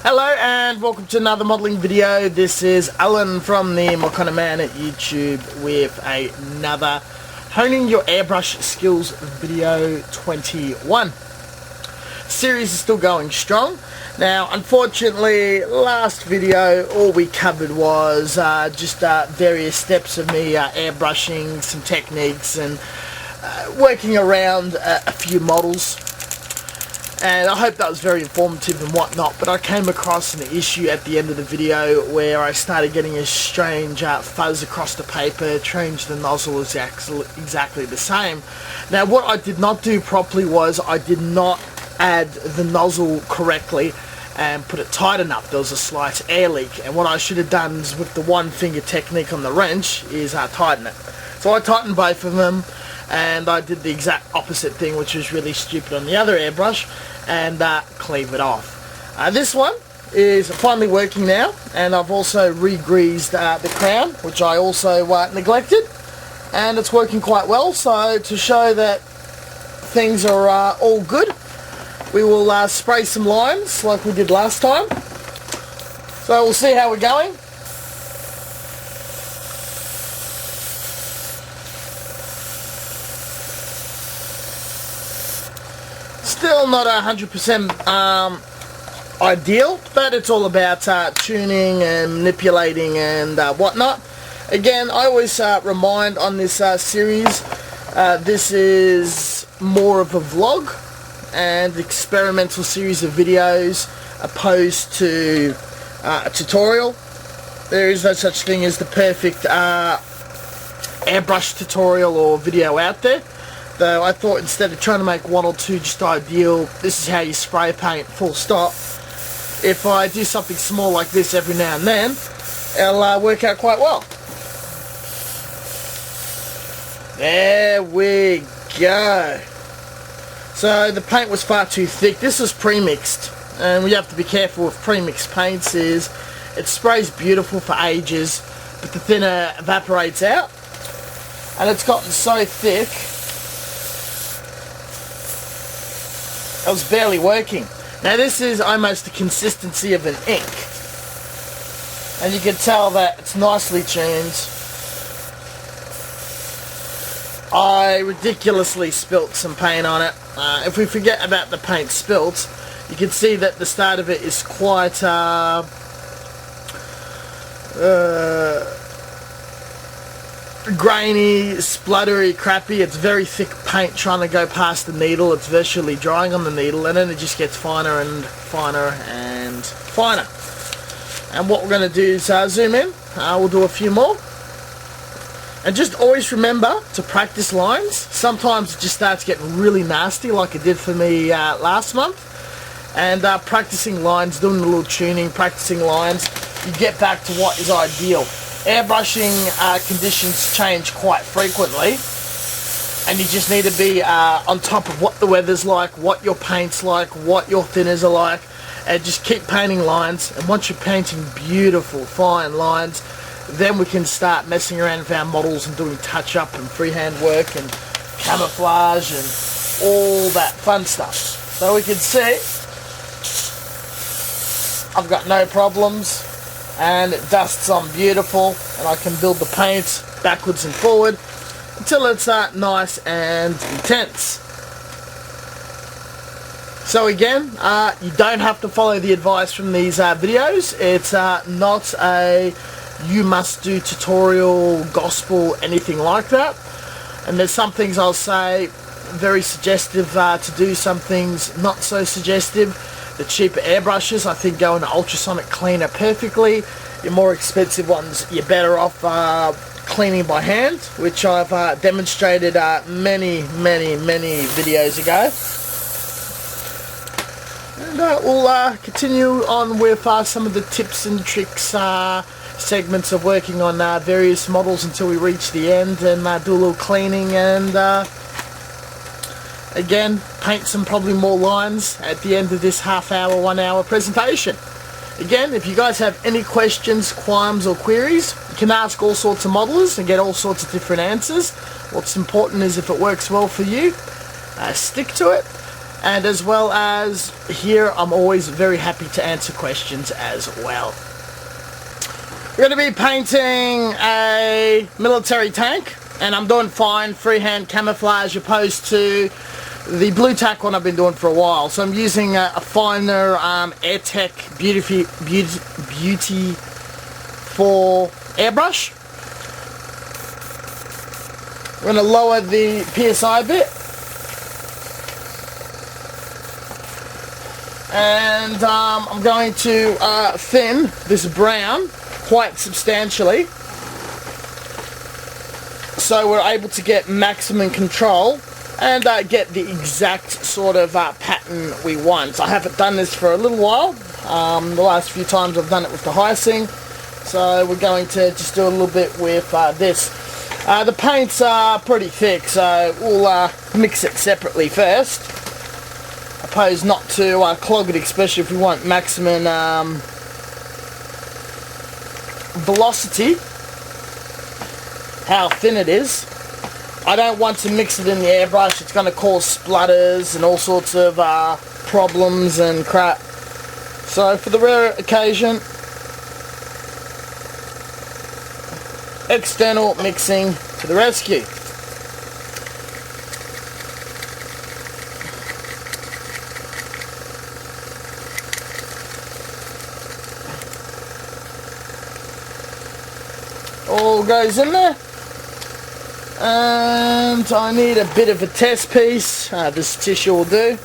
Hello and welcome to another modelling video. This is Alan from the What Kind of Man at YouTube with another Honing Your Airbrush Skills video 21. Series is still going strong. Now unfortunately last video all we covered was just various steps of me airbrushing, some techniques and working around a few models. And I hope that was very informative and whatnot, but I came across an issue at the end of the video where I started getting a strange fuzz across the paper. Changed the nozzle is exactly the same. Now what I did not do properly was I did not add the nozzle correctly and put it tight enough. There was a slight air leak, and what I should have done is with the one finger technique on the wrench is tighten it. So I tightened both of them, and I did the exact opposite thing, which was really stupid on the other airbrush, and cleave it off. This one is finally working now, and I've also re-greased the crown, which I also neglected, and it's working quite well. So to show that things are all good, we will spray some lines like we did last time. So we'll see how we're going. Still not 100% ideal, but it's all about tuning and manipulating and whatnot. Again, I always remind on this series, this is more of a vlog and experimental series of videos opposed to a tutorial. There is no such thing as the perfect airbrush tutorial or video out there. Though I thought instead of trying to make one or two just ideal, this is how you spray paint, full stop. If I do something small like this every now and then, it'll work out quite well. There we go. So the paint was far too thick. This was pre-mixed, and we have to be careful with pre-mixed paints is it sprays beautiful for ages, but the thinner evaporates out, and it's gotten so thick it was barely working. Now this is almost the consistency of an ink, and you can tell that it's nicely tuned. I ridiculously spilt some paint on it. If we forget about the paint spilt, you can see that the start of it is quite grainy, spluttery, crappy. It's very thick paint trying to go past the needle. It's virtually drying on the needle, and then it just gets finer and finer and finer. And what we're going to do is zoom in. We'll do a few more. And just always remember to practice lines. Sometimes it just starts getting really nasty like it did for me last month. And practicing lines, doing a little tuning, practicing lines, you get back to what is ideal. Airbrushing conditions change quite frequently, and you just need to be on top of what the weather's like, what your paint's like, what your thinners are like, and just keep painting lines. And once you're painting beautiful fine lines, then we can start messing around with our models and doing touch-up and freehand work and camouflage and all that fun stuff. So we can see I've got no problems, and it dusts on beautiful, and I can build the paint backwards and forward until it's nice and intense. So again, you don't have to follow the advice from these videos. It's not a you must do tutorial, gospel, anything like that. And there's some things I'll say very suggestive to do, some things not so suggestive. The cheaper airbrushes I think go into ultrasonic cleaner perfectly. Your more expensive ones you're better off cleaning by hand, which I've demonstrated many videos ago. And we'll continue on with some of the tips and tricks segments of working on various models until we reach the end and do a little cleaning and again paint some probably more lines at the end of this half-hour, 1 hour presentation. Again, if you guys have any questions, qualms or queries, you can ask all sorts of modelers and get all sorts of different answers. What's important is if it works well for you, stick to it. And as well as here, I'm always very happy to answer questions as well. We're going to be painting a military tank, and I'm doing fine freehand camouflage opposed to the blue tack one I've been doing for a while. So I'm using a finer AirTech Beauty 4 airbrush. We're going to lower the PSI a bit. And I'm going to thin this brown quite substantially, so we're able to get maximum control and get the exact sort of pattern we want. I haven't done this for a little while. The last few times I've done it with the hyacinth, so we're going to just do a little bit with this. The paints are pretty thick, so we'll mix it separately first. Opposed not to clog it, especially if we want maximum velocity, how thin it is. I don't want to mix it in the airbrush. It's going to cause splutters and all sorts of problems and crap. So for the rare occasion, external mixing to the rescue. All goes in there, and I need a bit of a test piece. This tissue will do,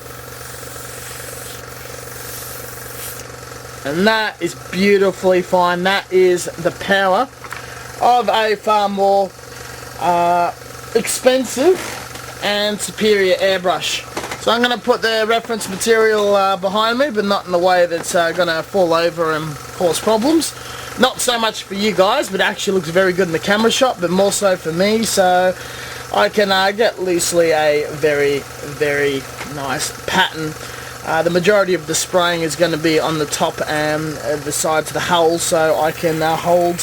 and that is beautifully fine. That is the power of a far more expensive and superior airbrush. So I'm going to put the reference material behind me, but not in a way that's going to fall over and cause problems. Not so much for you guys, but actually looks very good in the camera shot, but more so for me, so I can get loosely a very, very nice pattern. The majority of the spraying is going to be on the top and the sides of the hull, so I can hold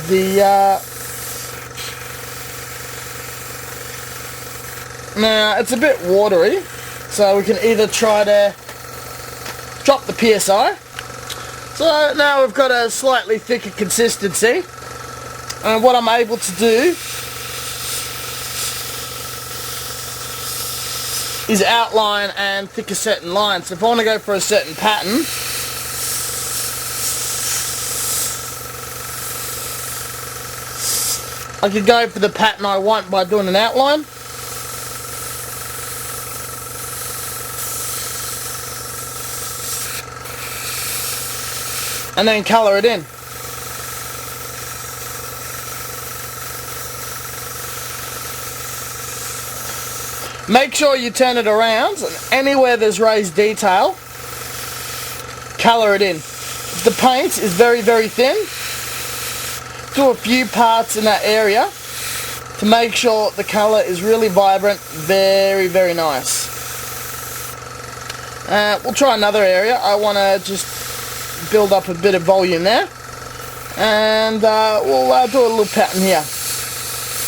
the... Now, it's a bit watery, so we can either try to drop the PSI. So now we've got a slightly thicker consistency, and what I'm able to do is outline and thicker certain lines. So if I want to go for a certain pattern, I could go for the pattern I want by doing an outline. And then colour it in. Make sure you turn it around, and anywhere there's raised detail, colour it in. If the paint is very, very thin, do a few parts in that area to make sure the colour is really vibrant, very, very nice. We'll try another area. I want to just build up a bit of volume there, and we'll do a little pattern here. So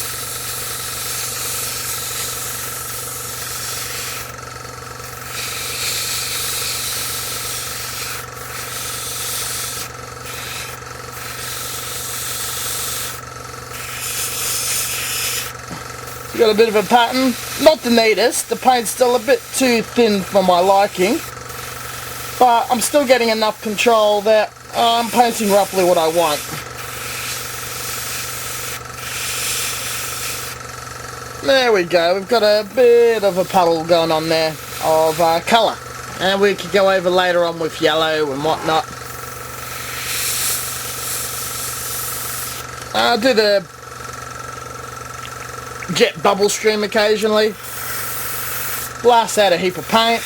got a bit of a pattern, not the neatest, the paint's still a bit too thin for my liking, but I'm still getting enough control that I'm painting roughly what I want. There we go, we've got a bit of a puddle going on there of colour, and we could go over later on with yellow and whatnot. I'll do the jet bubble stream occasionally, blast out a heap of paint,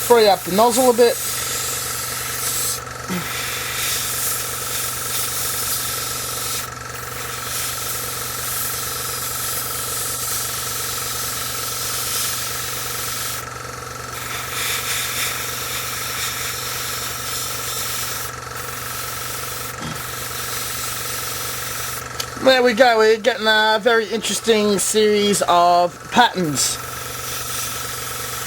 free up the nozzle a bit. There we go, we're getting a very interesting series of patterns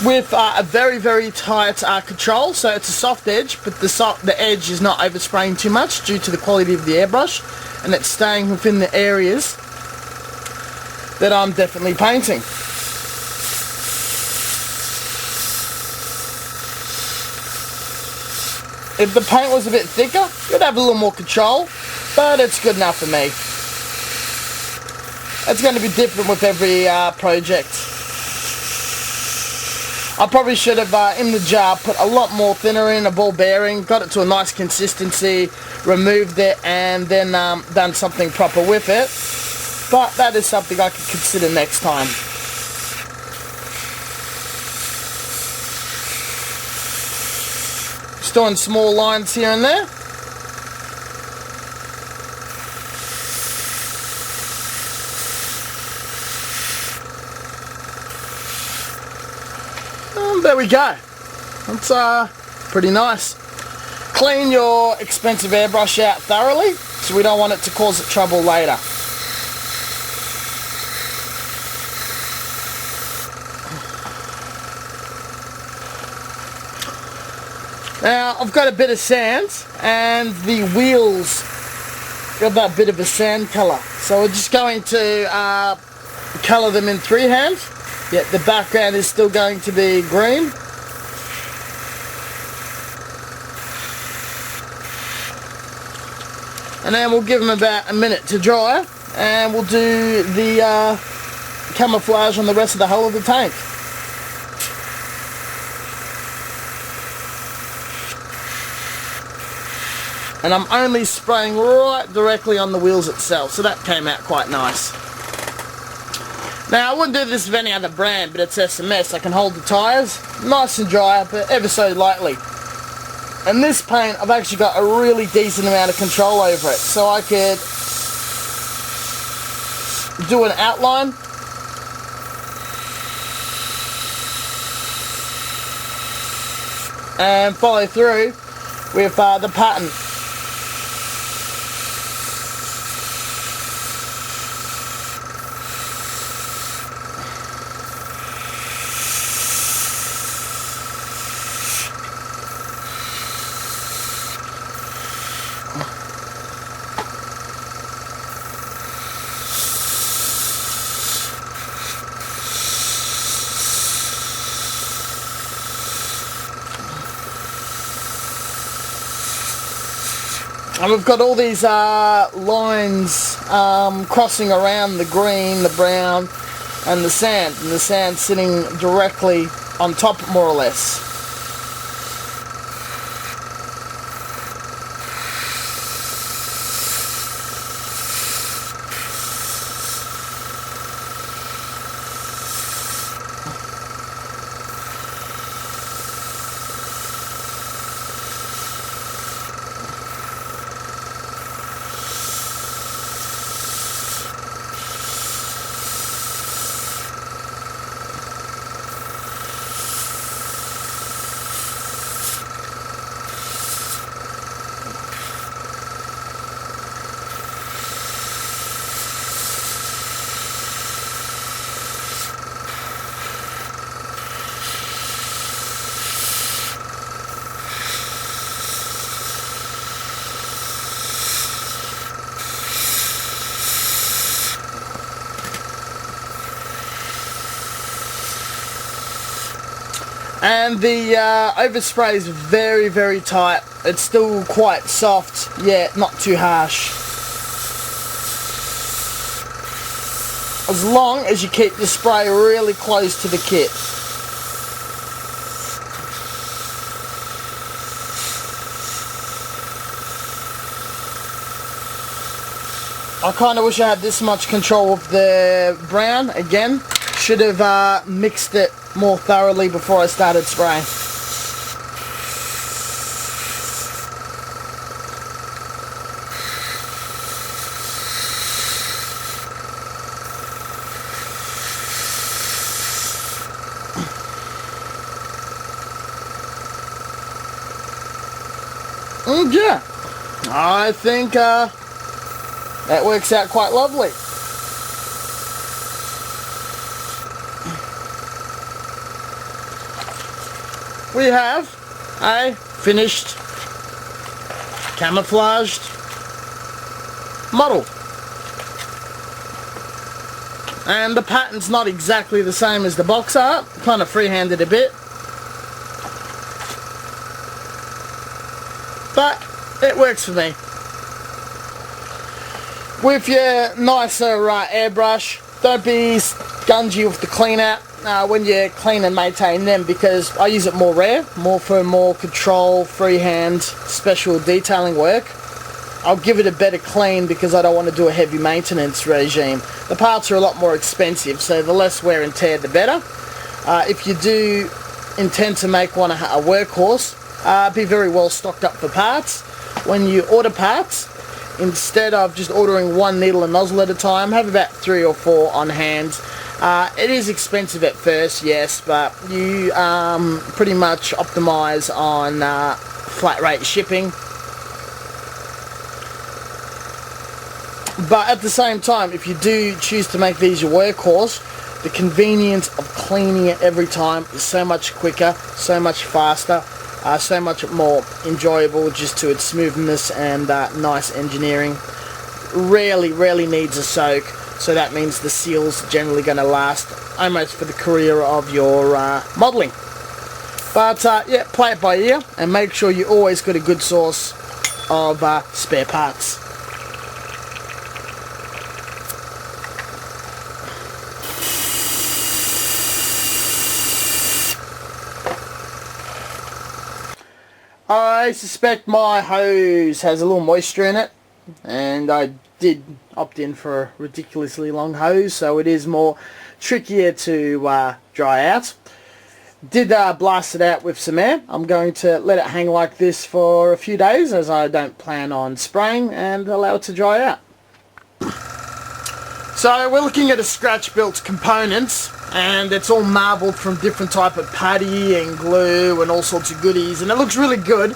with a very tight control. So it's a soft edge, but the edge is not overspraying too much due to the quality of the airbrush, and it's staying within the areas that I'm definitely painting. If the paint was a bit thicker, you'd have a little more control, but it's good enough for me. It's going to be different with every project. I probably should have, in the jar, put a lot more thinner in, a ball bearing, got it to a nice consistency, removed it, and then done something proper with it. But that is something I could consider next time. Just doing small lines here and there. There we go. That's pretty nice. Clean your expensive airbrush out thoroughly, so we don't want it to cause trouble later. Now I've got a bit of sand, and the wheels got that bit of a sand colour, so we're just going to colour them in freehand. Yet the background is still going to be green. And then we'll give them about a minute to dry, and we'll do the camouflage on the rest of the hull of the tank. And I'm only spraying right directly on the wheels itself, so that came out quite nice. Now I wouldn't do this with any other brand, but it's SMS. I can hold the tyres nice and dry, but ever so lightly. And this paint, I've actually got a really decent amount of control over it, so I could do an outline and follow through with the pattern. And we've got all these lines crossing around the green, the brown, and the sand sitting directly on top, more or less. And the overspray is very tight. It's still quite soft, yet not too harsh. As long as you keep the spray really close to the kit. I kind of wish I had this much control of the brown. Again, should have mixed it more thoroughly before I started spraying. And yeah, I think that works out quite lovely. We have a finished camouflaged model, and the pattern's not exactly the same as the box art, kind of freehanded a bit, but it works for me. With your nicer airbrush, don't be gungy with the clean out when you clean and maintain them, because I use it more rare, more for more control, freehand, special detailing work. I'll give it a better clean because I don't want to do a heavy maintenance regime. The parts are a lot more expensive, so the less wear and tear the better. If you do intend to make one a workhorse, be very well stocked up for parts. When you order parts, instead of just ordering one needle and nozzle at a time, have about 3 or 4 on hand. It is expensive at first, yes, but you pretty much optimize on flat rate shipping. But at the same time, if you do choose to make these your workhorse, the convenience of cleaning it every time is so much quicker, so much faster, so much more enjoyable just to its smoothness and nice engineering. Rarely needs a soak, so that means the seal's generally going to last almost for the career of your modelling. But yeah, play it by ear and make sure you always got a good source of spare parts. I suspect my hose has a little moisture in it, and I did opt in for a ridiculously long hose, so it is more trickier to dry out. Did blast it out with some air. I'm going to let it hang like this for a few days, as I don't plan on spraying, and allow it to dry out. So we're looking at a scratch built components, and it's all marbled from different type of putty and glue and all sorts of goodies, and it looks really good,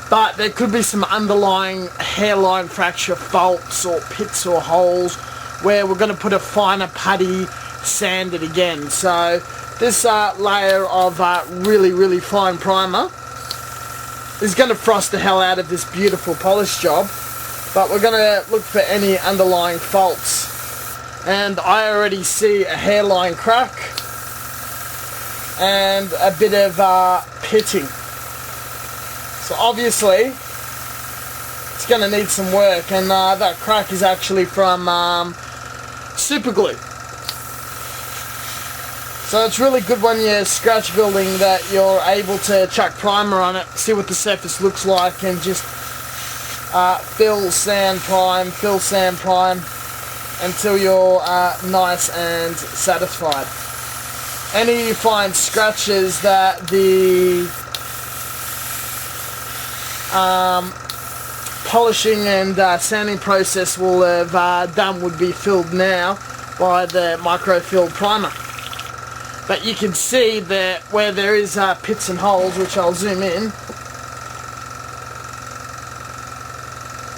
but there could be some underlying hairline fracture faults or pits or holes where we're going to put a finer putty, sand it again. So this layer of really fine primer is going to frost the hell out of this beautiful polish job, but we're going to look for any underlying faults. And I already see a hairline crack and a bit of pitting. So obviously it's going to need some work, and that crack is actually from super glue. So it's really good when you're scratch building that you're able to chuck primer on it, see what the surface looks like, and just fill, sand, prime until you're nice and satisfied. Any fine scratches that the polishing and sanding process will have done would be filled now by the microfill primer. But you can see that where there is pits and holes, which I'll zoom in,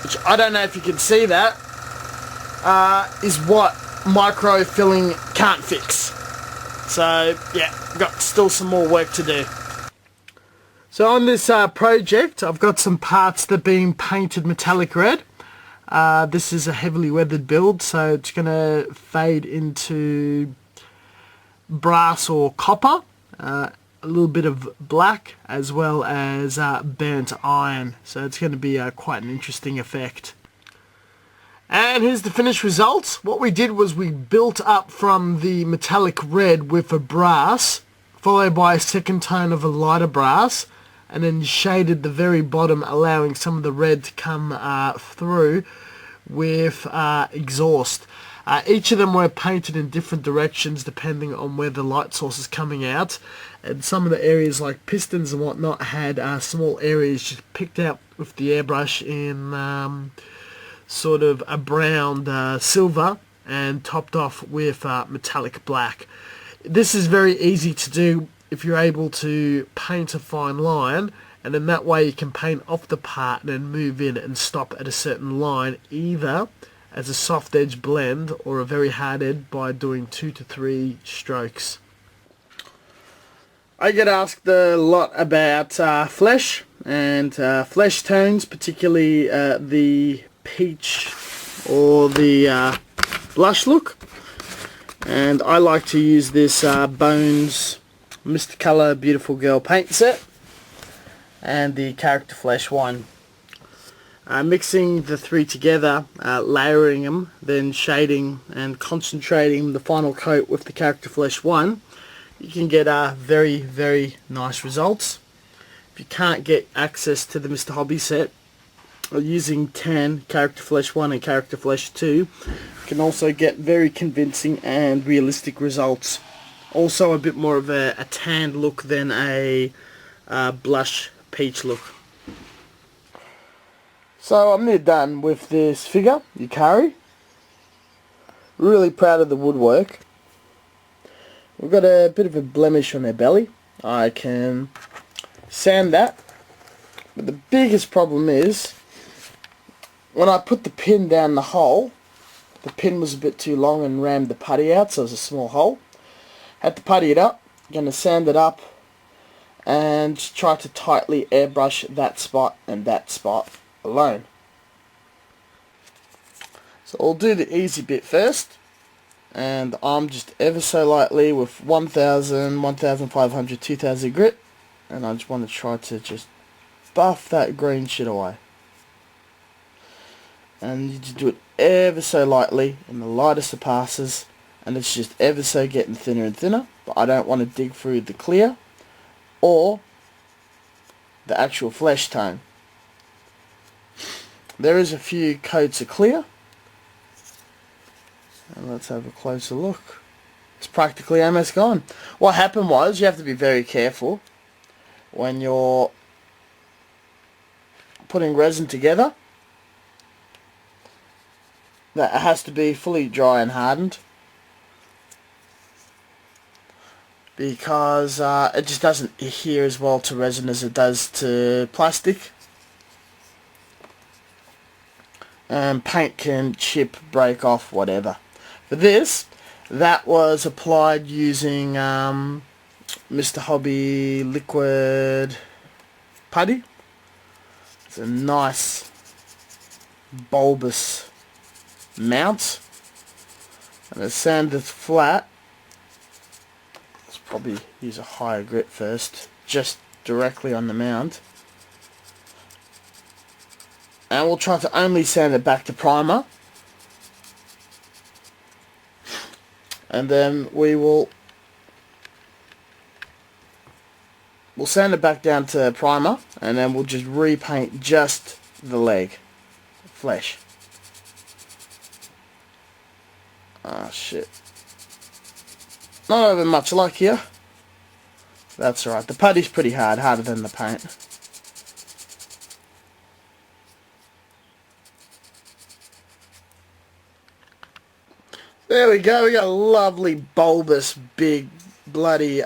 which I don't know if you can see that, is what microfilling can't fix. So yeah, got still some more work to do. So on this project, I've got some parts that are being painted metallic red. This is a heavily weathered build, so it's going to fade into brass or copper, a little bit of black, as well as burnt iron. So it's going to be quite an interesting effect. And here's the finished results. What we did was we built up from the metallic red with a brass, followed by a second tone of a lighter brass, and then shaded the very bottom, allowing some of the red to come through with exhaust. Each of them were painted in different directions depending on where the light source is coming out, and some of the areas like pistons and whatnot had small areas just picked out with the airbrush in sort of a brown silver and topped off with metallic black. This is very easy to do if you're able to paint a fine line, and in that way you can paint off the part and then move in and stop at a certain line, either as a soft edge blend or a very hard edge by doing 2 to 3 strokes. I get asked a lot about flesh and flesh tones, particularly the peach or the blush look, and I like to use this Bones Mr. Colour Beautiful Girl paint set and the Character Flesh one. Mixing the three together, layering them, then shading and concentrating the final coat with the Character Flesh one, you can get very, very nice results. If you can't get access to the Mr. Hobby set, using tan, Character Flesh 1 and Character Flesh 2, you can also get very convincing and realistic results. Also a bit more of a tanned look than a blush peach look. So I'm near done with this figure, Yukari. Really proud of the woodwork. We've got a bit of a blemish on her belly. I can sand that, but the biggest problem is when I put the pin down the hole, the pin was a bit too long and rammed the putty out, so it was a small hole. Had to putty it up, going to sand it up and try to tightly airbrush that spot and that spot alone. So I'll do the easy bit first, and I'm just ever so lightly with 1000, 1500, 2000 grit, and I just want to try to just buff that green shit away. And you just do it ever so lightly in the lightest of passes, and it's just ever so getting thinner and thinner, but I don't want to dig through the clear or the actual flesh tone. There is a few coats of clear, and let's have a closer look. It's practically almost gone. What happened was, you have to be very careful when you're putting resin together, that it has to be fully dry and hardened, because it just doesn't adhere as well to resin as it does to plastic, and paint can chip, break off, whatever. For this, that was applied using Mr. Hobby liquid putty. It's a nice bulbous mount, and it's sanded flat. Let's probably use a higher grit first, just directly on the mount, and we'll try to only sand it back to primer, and then we'll sand it back down to primer, and then we'll just repaint just the leg, flesh. Ah, shit. Not having much luck here. That's alright. The putty's pretty hard, harder than the paint. There we go. We got a lovely bulbous, big, bloody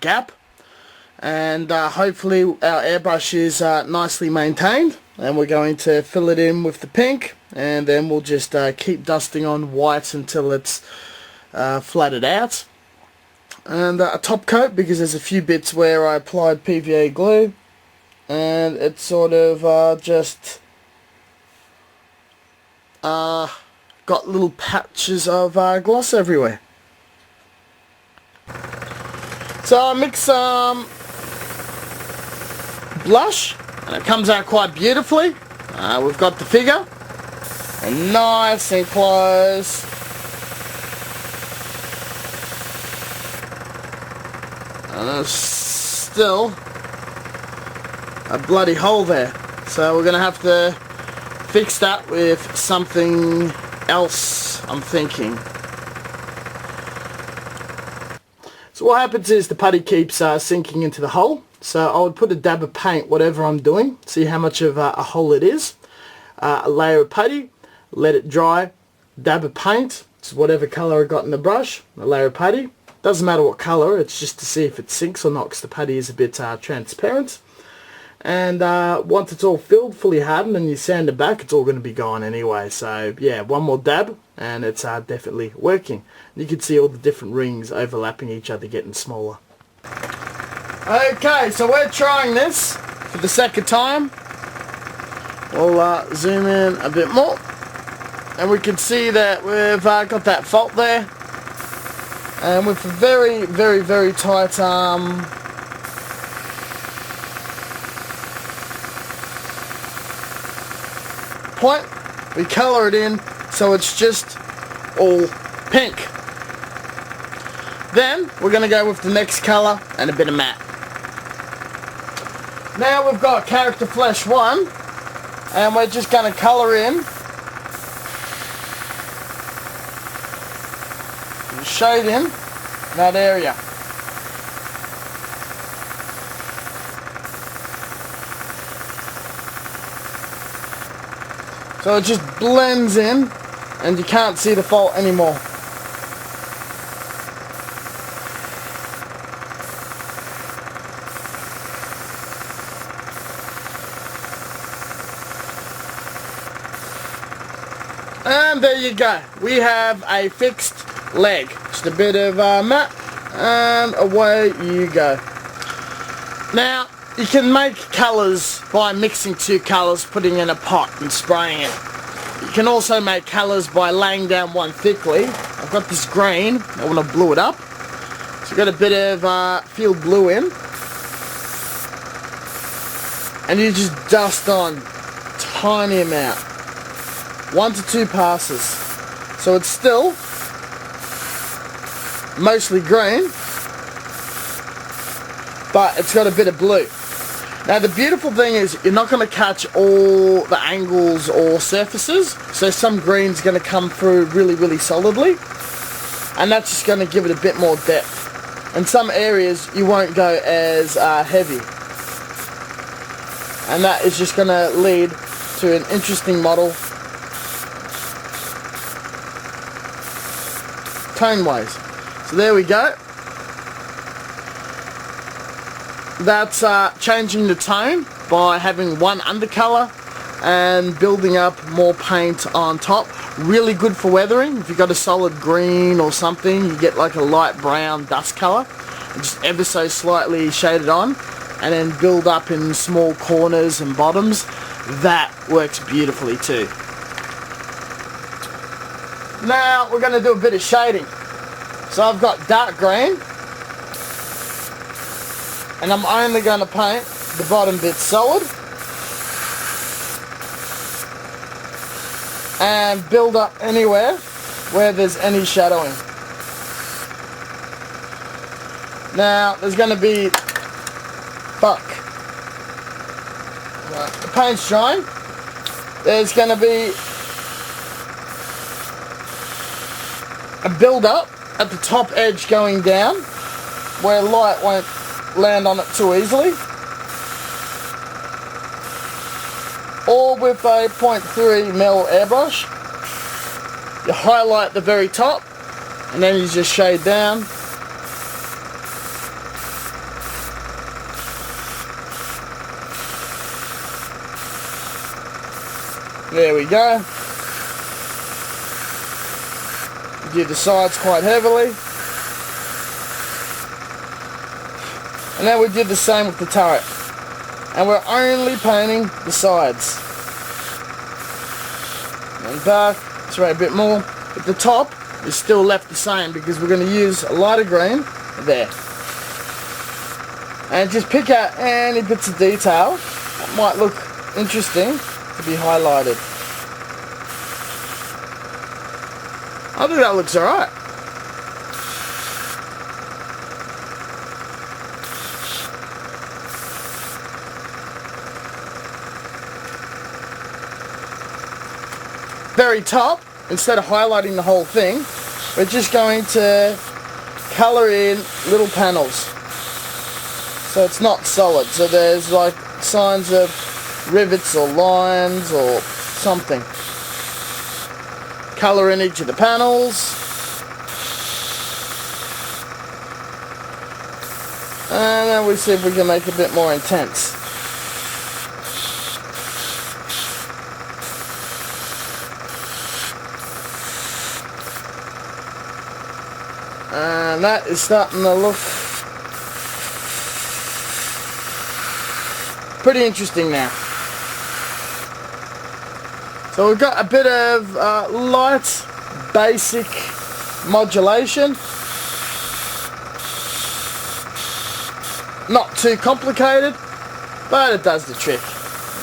gap. And hopefully our airbrush is nicely maintained. And we're going to fill it in with the pink, and then we'll just keep dusting on white until it's flatted out. And a top coat, because there's a few bits where I applied PVA glue and it's sort of just got little patches of gloss everywhere. So I mix some blush, and it comes out quite beautifully. We've got the figure, and nice and close. And there's still a bloody hole there. So we're going to have to fix that with something else, I'm thinking. So what happens is the putty keeps sinking into the hole. So I would put a dab of paint, whatever I'm doing, see how much of a hole it is. A layer of putty, let it dry, dab of paint, it's whatever colour I got in the brush, a layer of putty. Doesn't matter what colour, it's just to see if it sinks or not, because the putty is a bit transparent. And once it's all filled, fully hardened, and you sand it back, it's all going to be gone anyway. So yeah, one more dab and it's definitely working. You can see all the different rings overlapping each other, getting smaller. Okay, so we're trying this for the second time. We'll zoom in a bit more, and we can see that we've got that fault there, and with a very, very, very tight point, we colour it in so it's just all pink. Then we're going to go with the next colour and a bit of matte. Now we've got character flesh 1, and we're just going to colour in and shade in that area. So it just blends in and you can't see the fault anymore. And there you go. We have a fixed leg. Just a bit of matte and away you go. Now you can make colours by mixing 2 colours, putting in a pot and spraying it. You can also make colours by laying down one thickly. I've got this green, I want to blue it up. So I've got a bit of field blue in. And you just dust on tiny amount. 1 to 2 passes. So it's still mostly green, but it's got a bit of blue. Now the beautiful thing is you're not going to catch all the angles or surfaces, so some green's going to come through really, really solidly, and that's just going to give it a bit more depth. In some areas you won't go as heavy, and that is just going to lead to an interesting model tone-wise. So there we go. That's changing the tone by having one undercolor and building up more paint on top. Really good for weathering. If you've got a solid green or something, you get like a light brown dust color and just ever so slightly shade it on, and then build up in small corners and bottoms. That works beautifully too. Now we're going to do a bit of shading. So I've got dark green, and I'm only going to paint the bottom bit solid and build up anywhere where there's any shadowing. Now there's going to be the paint's drying. There's going to be a build up at the top edge going down where light won't land on it too easily, or with a 0.3mm airbrush you highlight the very top and then you just shade down. There we go. You do the sides quite heavily. And now we did the same with the turret. And we're only painting the sides. And back, spray a bit more. But the top is still left the same because we're going to use a lighter green there. And just pick out any bits of detail that might look interesting to be highlighted. I think that looks alright. Very top, instead of highlighting the whole thing, we're just going to colour in little panels. So it's not solid, so there's like signs of rivets or lines or something. Colour in each of the panels. And then we see if we can make it a bit more intense. And that is starting to look pretty interesting now. So we've got a bit of light, basic modulation. Not too complicated, but it does the trick.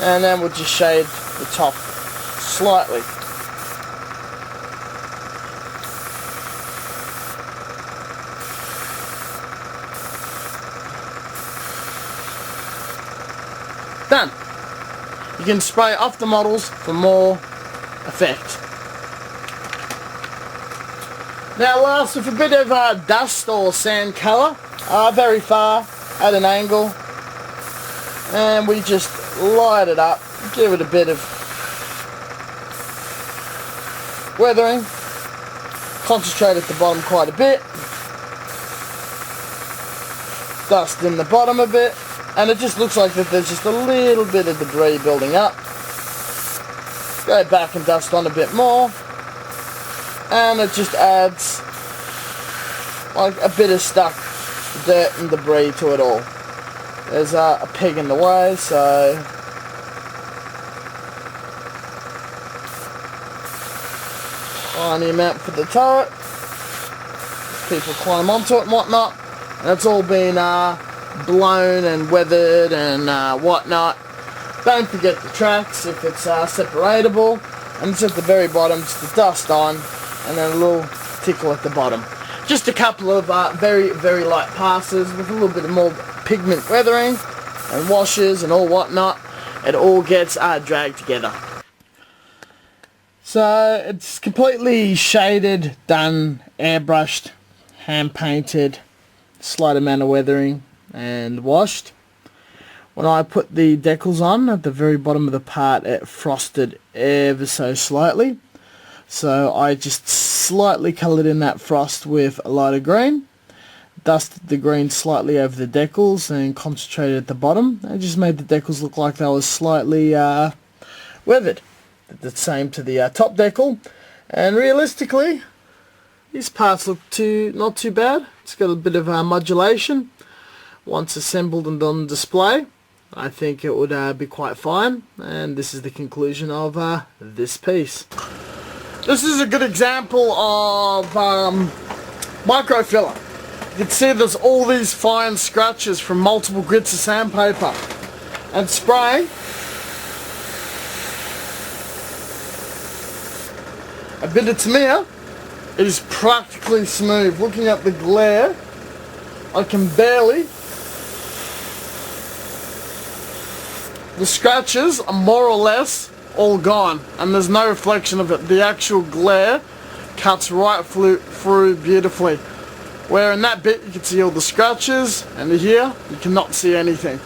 And then we'll just shade the top slightly. Done. You can spray off the models for more effect. Now last, with a bit of dust or sand colour, very far at an angle, and we just light it up, give it a bit of weathering, concentrate at the bottom quite a bit, dust in the bottom a bit, and it just looks like that there's just a little bit of debris building up. Go back and dust on a bit more, and it just adds like a bit of stuck dirt and debris to it all. There's a peg in the way, so tiny amount for the turret. People climb onto it and whatnot, and it's all been blown and weathered and whatnot. Don't forget the tracks if it's separatable, and it's at the very bottom, just the dust on, and then a little tickle at the bottom. Just a couple of very, very light passes with a little bit more pigment weathering and washes and all whatnot. It all gets dragged together. So it's completely shaded, done, airbrushed, hand painted, slight amount of weathering and washed. When I put the decals on at the very bottom of the part, it frosted ever so slightly. So I just slightly coloured in that frost with a lighter green, dusted the green slightly over the decals and concentrated at the bottom. I just made the decals look like they were slightly weathered. Did the same to the top decal, and realistically these parts look not too bad. It's got a bit of modulation. Once assembled and on display, I think it would be quite fine, and this is the conclusion of this piece. This is a good example of microfiller. You can see there's all these fine scratches from multiple grits of sandpaper, and spraying a bit of Tamiya, it is practically smooth. Looking at the glare, I can barely. The scratches are more or less all gone, and there's no reflection of it. The actual glare cuts right through beautifully. Where in that bit you can see all the scratches, and here you cannot see anything.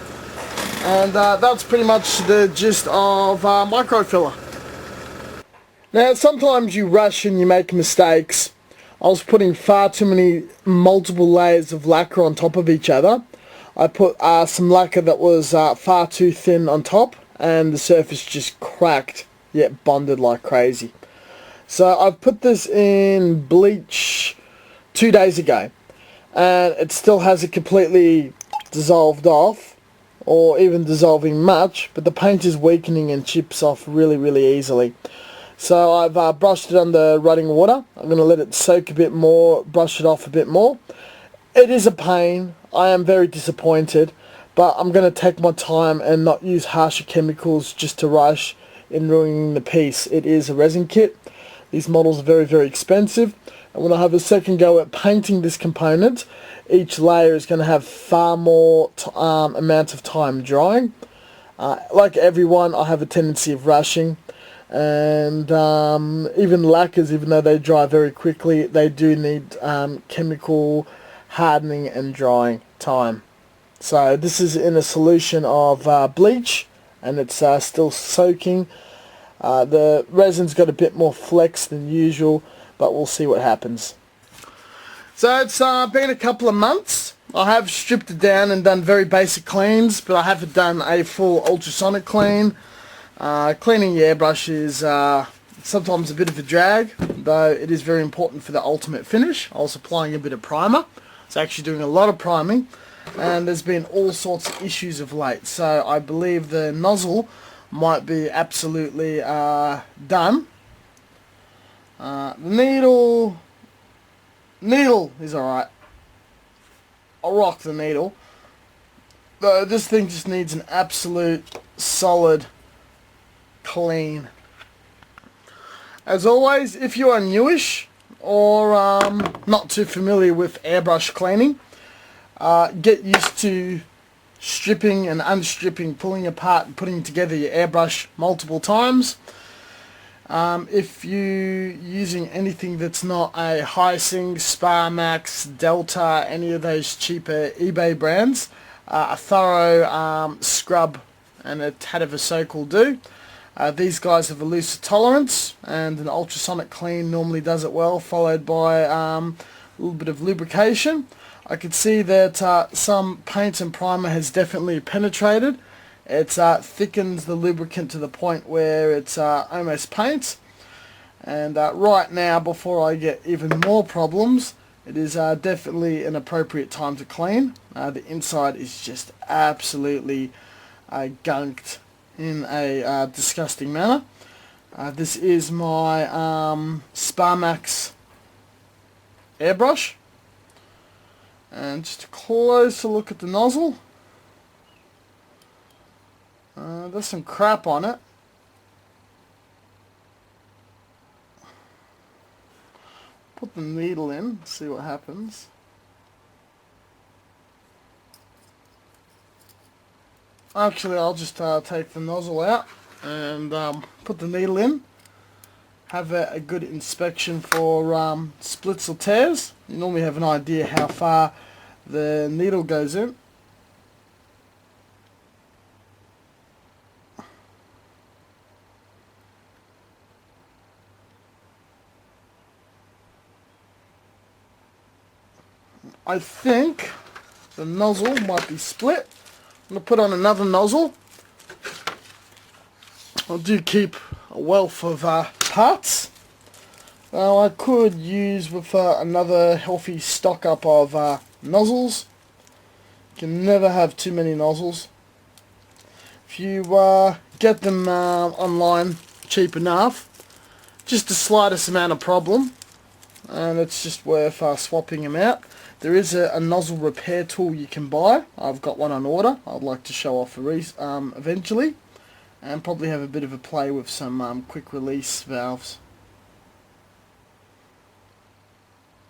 And that's pretty much the gist of microfiller. Now sometimes you rush and you make mistakes. I was putting far too many multiple layers of lacquer on top of each other. I put some lacquer that was far too thin on top, and the surface just cracked, yet bonded like crazy. So I've put this in bleach 2 days ago, and it still hasn't completely dissolved off, or even dissolving much, but the paint is weakening and chips off really easily. So I've brushed it under running water. I'm going to let it soak a bit more, brush it off a bit more. It is a pain. I am very disappointed, but I'm going to take my time and not use harsher chemicals just to rush in ruining the piece. It is a resin kit. These models are very expensive, and when I have a second go at painting this component, each layer is going to have far more amount of time drying. Like everyone, I have a tendency of rushing, and even lacquers, even though they dry very quickly, they do need chemical hardening and drying time. So this is in a solution of bleach, and it's still soaking. The resin's got a bit more flex than usual, but we'll see what happens. So it's been a couple of months. I have stripped it down and done very basic cleans, but I haven't done a full ultrasonic clean. Cleaning the airbrush is sometimes a bit of a drag, though it is very important for the ultimate finish. I was applying a bit of primer. It's actually doing a lot of priming, and there's been all sorts of issues of late. So I believe the nozzle might be absolutely done. The needle is alright. I'll rock the needle. Though this thing just needs an absolute solid clean. As always, if you are newish or not too familiar with airbrush cleaning, get used to stripping and unstripping, pulling apart and putting together your airbrush multiple times. If you're using anything that's not a Hysing, Sparmax, Delta, any of those cheaper eBay brands, a thorough scrub and a tad of a soak will do. These guys have a looser tolerance, and an ultrasonic clean normally does it well, followed by a little bit of lubrication. I could see that some paint and primer has definitely penetrated. It thickens the lubricant to the point where it's almost paint. And right now, before I get even more problems, it is definitely an appropriate time to clean. The inside is just absolutely gunked in a disgusting manner. This is my Sparmax airbrush, and just a closer look at the nozzle. There's some crap on it. Put the needle in, see what happens. Actually, I'll just take the nozzle out and put the needle in. Have a good inspection for splits or tears. You normally have an idea how far the needle goes in. I think the nozzle might be split. I'm going to put on another nozzle. I do keep a wealth of parts. Now I could use with another healthy stock up of nozzles. You can never have too many nozzles. If you get them online cheap enough, just the slightest amount of problem, and it's just worth swapping them out. There is a nozzle repair tool you can buy. I've got one on order. I'd like to show off eventually, and probably have a bit of a play with some quick release valves.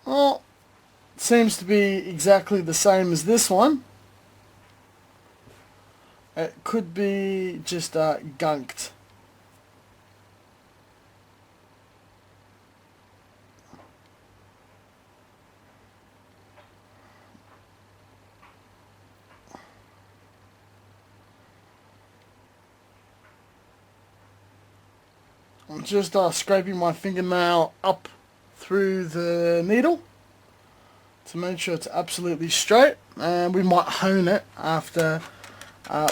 Well, it seems to be exactly the same as this one. It could be just gunked. I'm just scraping my fingernail up through the needle to make sure it's absolutely straight, and we might hone it after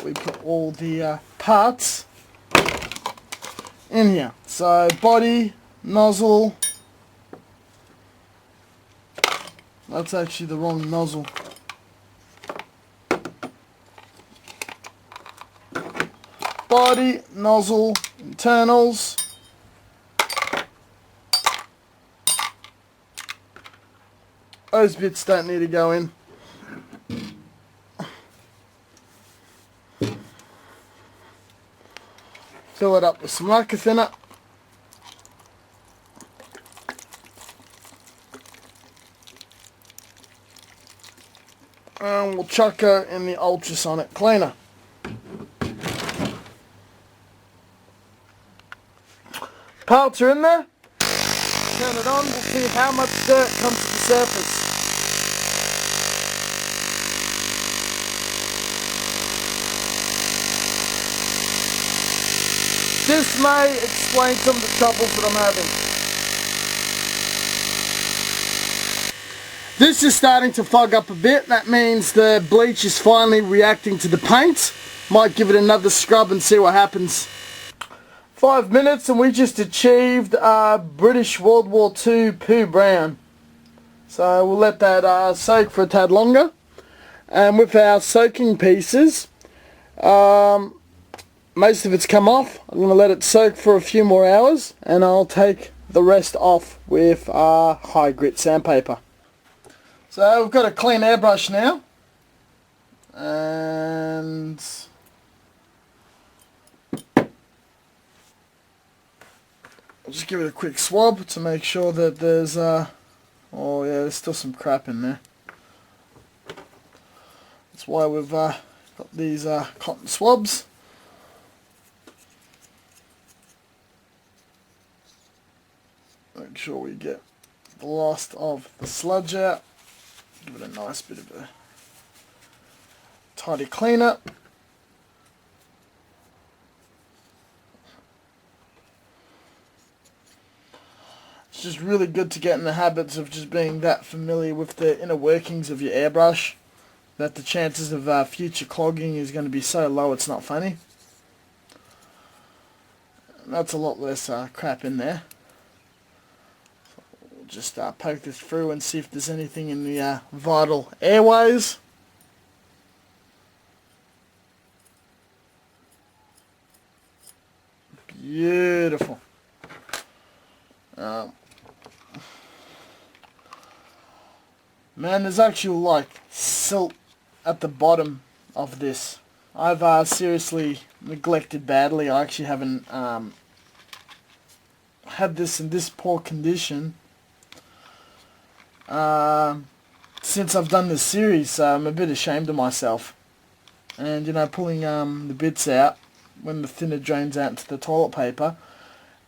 we put all the parts in here. So body, nozzle, that's actually the wrong nozzle. Body, nozzle, internals. Those bits don't need to go in. Fill it up with some lacquer thinner. And we'll chuck her in the ultrasonic cleaner. Parts are in there. Turn it on, we'll see how much dirt comes to the surface. This may explain some of the troubles that I'm having. This is starting to fog up a bit. That means the bleach is finally reacting to the paint. Might give it another scrub and see what happens. 5 minutes and we just achieved British World War II poo brown. So we'll let that soak for a tad longer. And with our soaking pieces, most of it's come off. I'm going to let it soak for a few more hours and I'll take the rest off with high grit sandpaper. So we've got a clean airbrush now. And I'll just give it a quick swab to make sure that there's, oh yeah, there's still some crap in there. That's why we've got these cotton swabs. Make sure we get the last of the sludge out. Give it a nice bit of a tidy cleanup. It's just really good to get in the habits of just being that familiar with the inner workings of your airbrush that the chances of future clogging is going to be so low it's not funny. And that's a lot less crap in there. So we'll just poke this through and see if there's anything in the vital airways. Beautiful. Man, there's actually like silt at the bottom of this. I've seriously neglected badly. I actually haven't had this in this poor condition since I've done this series, so I'm a bit ashamed of myself. And you know, pulling the bits out when the thinner drains out into the toilet paper,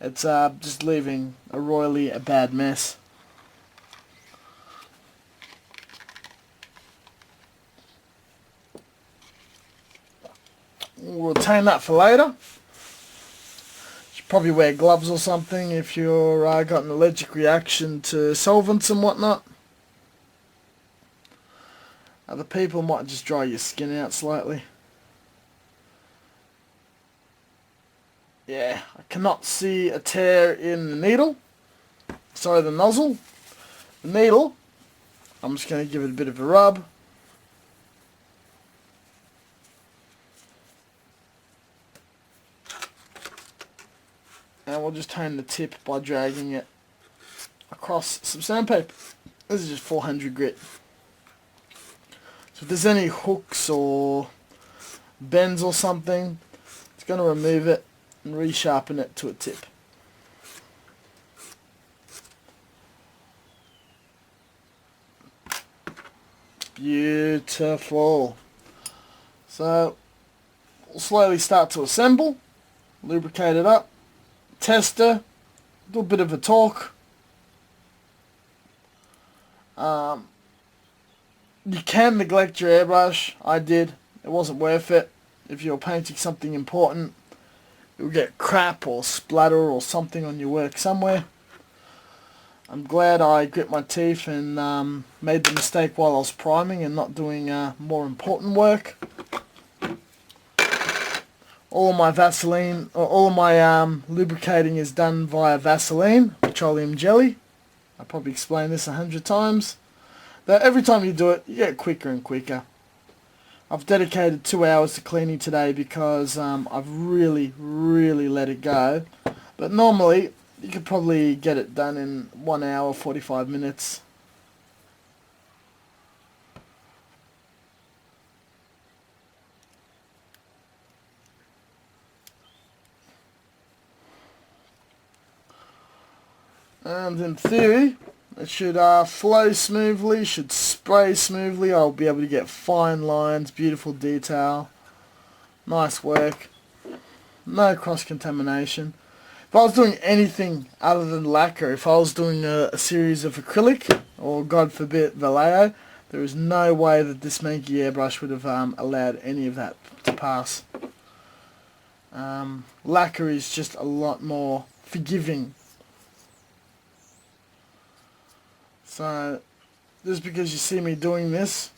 it's just leaving a royally bad mess. We'll retain that for later. Should probably wear gloves or something if you're got an allergic reaction to solvents and whatnot. Other people might just dry your skin out slightly. Yeah, I cannot see a tear in the needle. Sorry, the nozzle. The needle, I'm just going to give it a bit of a rub. And we'll just tone the tip by dragging it across some sandpaper. This is just 400 grit. So if there's any hooks or bends or something, it's going to remove it and resharpen it to a tip. Beautiful. So we'll slowly start to assemble, lubricate it up, tester, do a bit of a torque. You can neglect your airbrush. I did. It wasn't worth it. If you're painting something important, you'll get crap or splatter or something on your work somewhere. I'm glad I grit my teeth and made the mistake while I was priming and not doing more important work. All of my Vaseline, or all of my lubricating is done via Vaseline, petroleum jelly. I probably explained this 100 times. That every time you do it, you get quicker and quicker. I've dedicated 2 hours to cleaning today because I've really let it go. But normally, you could probably get it done in 1 hour, 45 minutes. And in theory, it should flow smoothly, should spray smoothly. I'll be able to get fine lines, beautiful detail, nice work, no cross-contamination. If I was doing anything other than lacquer, if I was doing a series of acrylic, or God forbid Vallejo, there is no way that this manky airbrush would have allowed any of that to pass. Lacquer is just a lot more forgiving. So, just because you see me doing this,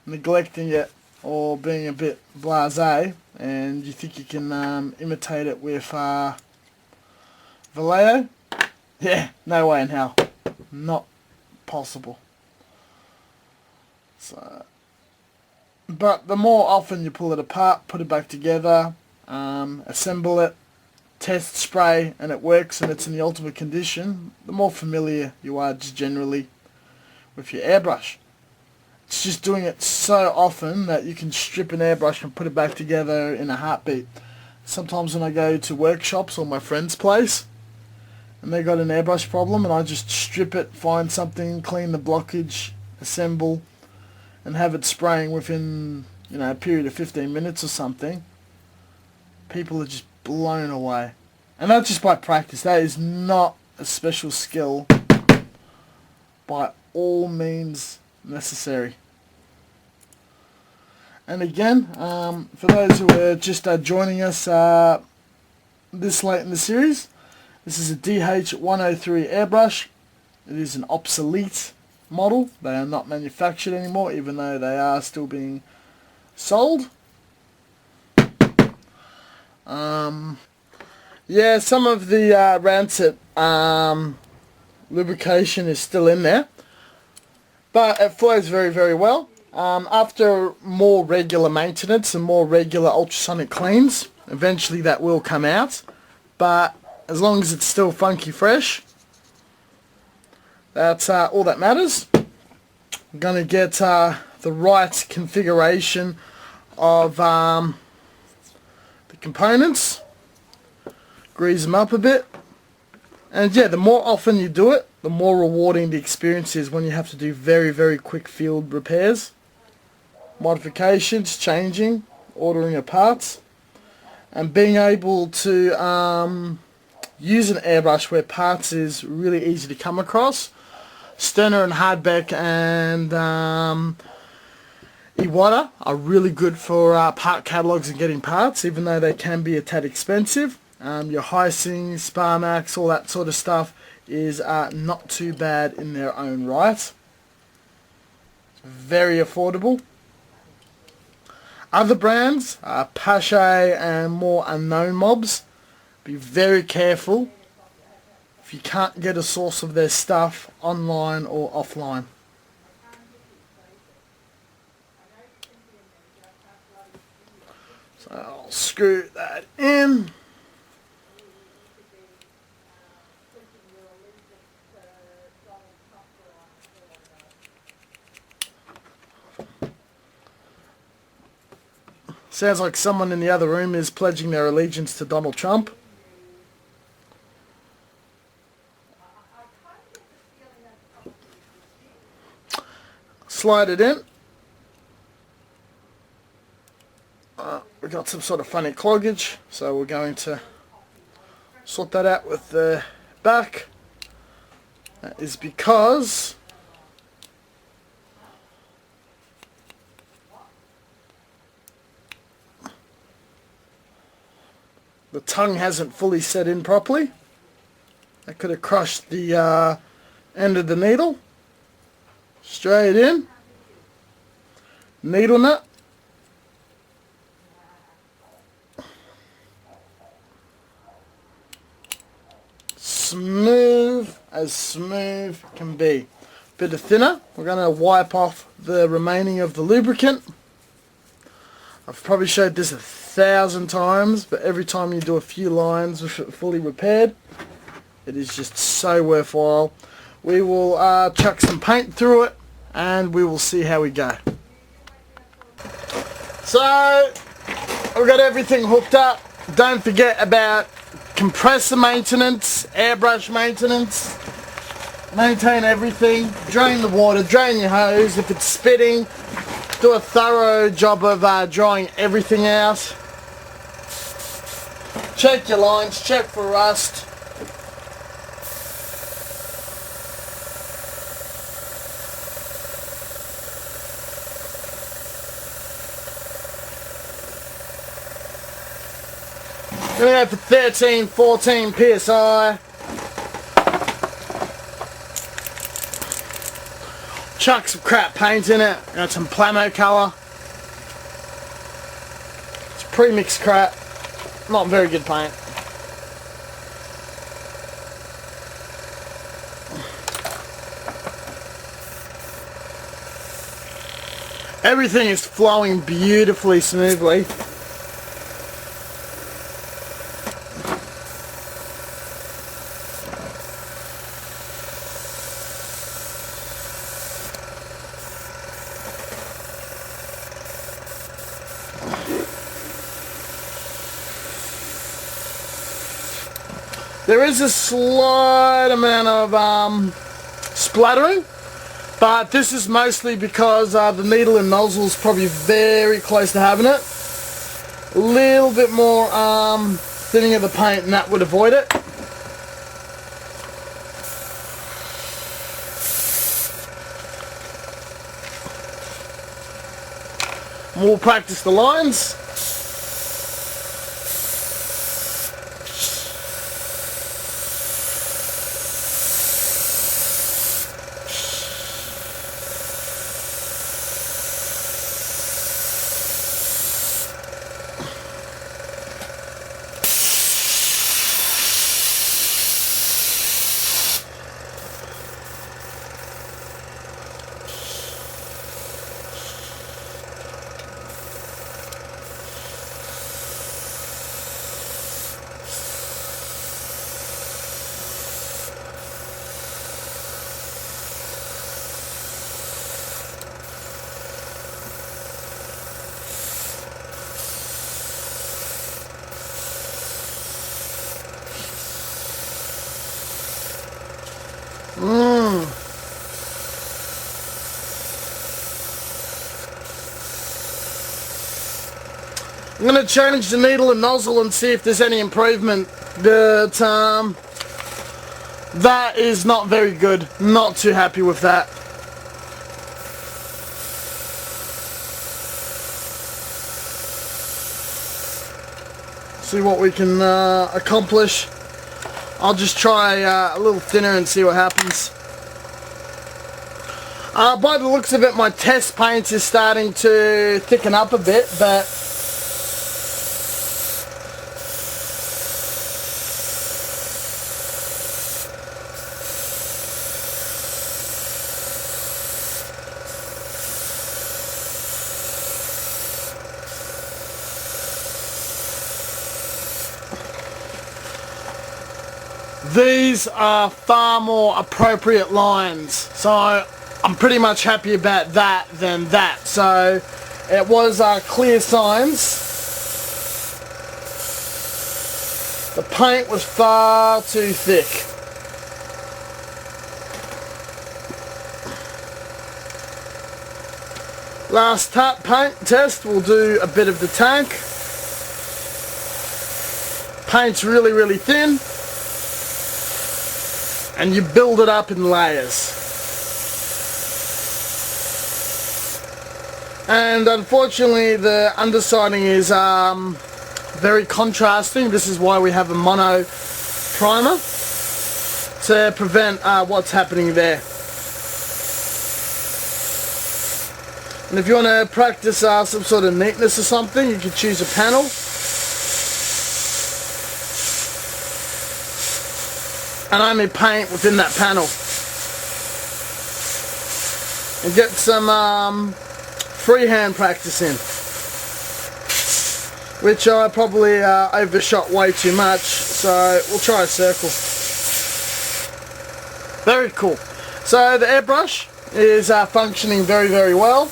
neglecting it, or being a bit blasé, and you think you can imitate it with Vallejo? Yeah, no way in hell. Not possible. So, but the more often you pull it apart, put it back together, assemble it, test spray, and it works and it's in the ultimate condition, the more familiar you are just generally with your airbrush. It's just doing it so often that you can strip an airbrush and put it back together in a heartbeat. Sometimes when I go to workshops or my friend's place and they got an airbrush problem and I just strip it, find something, clean the blockage, assemble, and have it spraying within, you know, a period of 15 minutes or something, people are just blown away. And that's just by practice. That is not a special skill by all means necessary. And again, for those who are just joining us this late in the series, this is a DH103 airbrush. It is an obsolete model. They are not manufactured anymore, even though they are still being sold. Yeah, some of the rancid lubrication is still in there, but it flows very, very well. After more regular maintenance and more regular ultrasonic cleans, eventually that will come out, but as long as it's still funky fresh, that's all that matters. I'm going to get the right configuration of the components, grease them up a bit, and yeah, the more often you do it, the more rewarding the experience is when you have to do very, very quick field repairs, modifications, changing, ordering of parts, and being able to use an airbrush where parts is really easy to come across. Sterner and Hardbeck and Iwata are really good for part catalogs and getting parts, even though they can be a tad expensive. Your Heising, Sparmax, all that sort of stuff is not too bad in their own right. It's very affordable. Other brands, Pache and more unknown mobs, be very careful if you can't get a source of their stuff online or offline. So I'll screw that in. Sounds like someone in the other room is pledging their allegiance to Donald Trump. Slide it in. We've got some sort of funny cloggage, so we're going to sort that out with the back. That is because the tongue hasn't fully set in properly. That could have crushed the end of the needle. Straight in. Needle nut. Smooth as smooth can be. Bit of thinner. We're going to wipe off the remaining of the lubricant. I've probably showed this 1,000 times, but every time you do a few lines with it fully repaired, it is just so worthwhile. We will chuck some paint through it and we will see how we go. So we've got everything hooked up. Don't forget about compressor maintenance, airbrush maintenance. Maintain everything. Drain the water, drain your hose. If it's spitting, do a thorough job of drying everything out. Check your lines, check for rust. Gonna go for 13, 14 PSI. Chuck some crap paint in it. Got some Plamo colour. It's pre-mixed crap. Not very good paint. Everything is flowing beautifully smoothly. There is a slight amount of splattering, but this is mostly because the needle and nozzle is probably very close to having it. A little bit more thinning of the paint and that would avoid it. We'll practice the lines. I'm going to change the needle and nozzle and see if there's any improvement, but that is not very good. Not too happy with that. See what we can accomplish. I'll just try a little thinner and see what happens. By the looks of it, my test paint is starting to thicken up a bit, but these are far more appropriate lines, so I'm pretty much happy about that than that. So it was clear signs. The paint was far too thick. Last paint test, we'll do a bit of the tank. Paint's really, really thin, and you build it up in layers. And unfortunately the undersiding is very contrasting. This is why we have a mono primer, to prevent what's happening there. And if you want to practice some sort of neatness or something, you can choose a panel. And only paint within that panel. And get some freehand practice in. Which I probably overshot way too much, so we'll try a circle. Very cool. So the airbrush is functioning very, very well.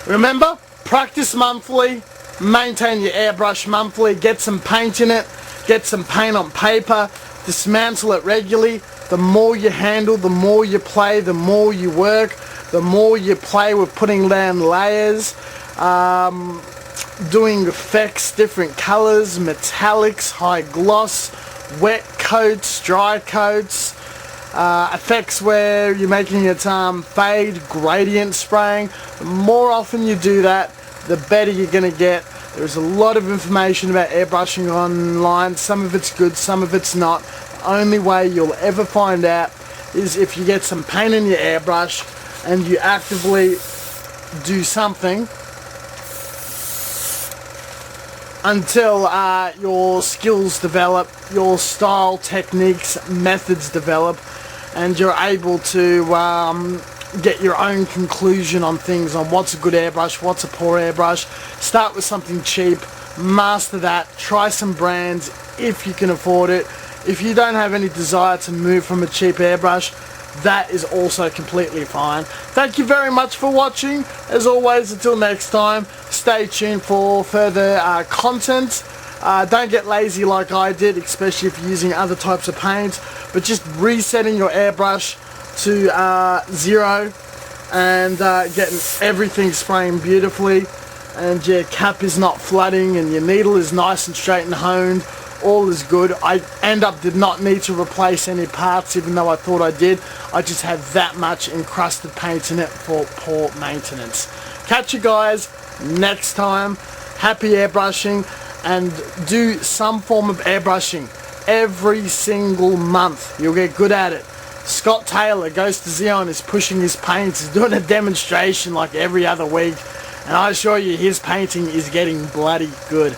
Remember, practice monthly, maintain your airbrush monthly, get some paint in it, get some paint on paper, dismantle it regularly. The more you handle, the more you play, the more you work, the more you play with putting down layers, doing effects, different colors, metallics, high gloss, wet coats, dry coats, effects where you're making it fade, gradient spraying. The more often you do that, the better you're going to get. There's a lot of information about airbrushing online. Some of it's good, some of it's not. The only way you'll ever find out is if you get some paint in your airbrush and you actively do something until your skills develop, your style, techniques, methods develop, and you're able to get your own conclusion on things, on what's a good airbrush, what's a poor airbrush. Start with something cheap, master that, try some brands if you can afford it. If you don't have any desire to move from a cheap airbrush, that is also completely fine. Thank you very much for watching. As always, until next time, stay tuned for further content. Don't get lazy like I did, especially if you're using other types of paints, but just resetting your airbrush to 0 and getting everything spraying beautifully, and your cap is not flooding and your needle is nice and straight and honed. All is good. I did not need to replace any parts, even though I thought I did. I just had that much encrusted paint in it for poor maintenance. Catch you guys next time. Happy airbrushing, and do some form of airbrushing every single month. You'll get good at it. Scott Taylor, Goes to Zion, is pushing his paints. He's doing a demonstration like every other week, and I assure you his painting is getting bloody good.